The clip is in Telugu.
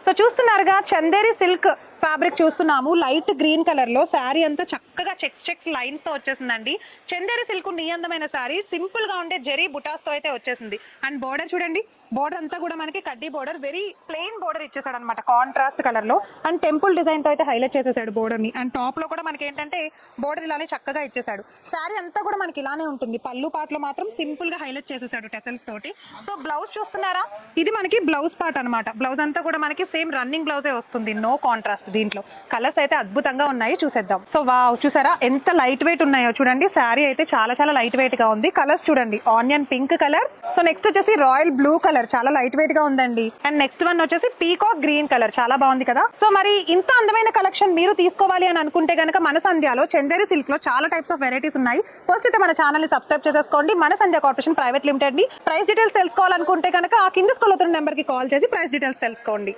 సో చూస్తున్నారుగా చందేరి సిల్క్ ఫ్యాబ్రిక్ చూస్తున్నాము. లైట్ గ్రీన్ కలర్ లో శారీ అంతా చక్కగా చెక్స్ లైన్స్ తో వచ్చేసిందండి. చందేరి సిల్క్ నీ అందమైన శారీ సింపుల్ గా ఉండే జెరీ బుటాస్ తో అయితే వచ్చేసింది. అండ్ బోర్డర్ చూడండి, బోర్డర్ అంతా కూడా మనకి కడ్డీ బోర్డర్, వెరీ ప్లెయిన్ బోర్డర్ ఇచ్చేసాడు అనమాట కాంట్రాస్ట్ కలర్ లో. అండ్ టెంపుల్ డిజైన్ తో అయితే హైలైట్ చేసేసాడు బోర్డర్ ని. అండ్ టాప్ లో కూడా మనకి ఏంటంటే బోర్డర్ ఇలానే చక్కగా ఇచ్చేసాడు. శారీ అంతా కూడా మనకి ఇలానే ఉంటుంది. పళ్ళు పాటలో మాత్రం సింపుల్ గా హైలైట్ చేసేసాడు టెసల్స్ తోటి. సో బ్లౌజ్ చూస్తున్నారా, ఇది మనకి బ్లౌజ్ పార్ట్ అనమాట. బ్లౌజ్ అంతా కూడా మనకి సేమ్ రన్నింగ్ బ్లౌజే వస్తుంది, నో కాంట్రాస్ట్. దీంట్లో కలర్స్ అయితే అద్భుతంగా ఉన్నాయి, చూసేద్దాం. సో వావ్, చూసారా ఎంత లైట్ వెయిట్ ఉన్నాయో చూడండి. శారీ అయితే చాలా లైట్ వెయిట్ గా ఉంది. కలర్స్ చూడండి, onion pink colour, so next వచ్చేసి రాయల్ బ్లూ కలర్, చాలా లైట్ వెయిట్ గా ఉందండి. అండ్ నెక్స్ట్ వన్ వచ్చేసి పీకాక్ గ్రీన్ కలర్, చాలా బాగుంది కదా. సో మరి ఇంత అందమైన కలెక్షన్ మీరు తీసుకోవాలి అని అనుకుంటే గనక మన సంధ్యాలో చందేరి సిల్క్ లో చాలా టైప్స్ ఆఫ్ వెరైటీస్ ఉన్నాయి. ఫస్ట్ అయితే మన ఛానల్ ని సబ్స్క్రైబ్ చేసేసుకోండి. మన సంధ్య కార్పొరేషన్ ప్రైవేట్ లిమిటెడ్ ని. ప్రైస్ డీటెయిల్స్ తెలుసుకోవాలనుకుంటే కనుక ఆ కింద స్క్రోల్ అవుతున్న నెంబర్ కి కాల్ చేసి ప్రైస్ డీటెయిల్స్ తెలుసుకోండి.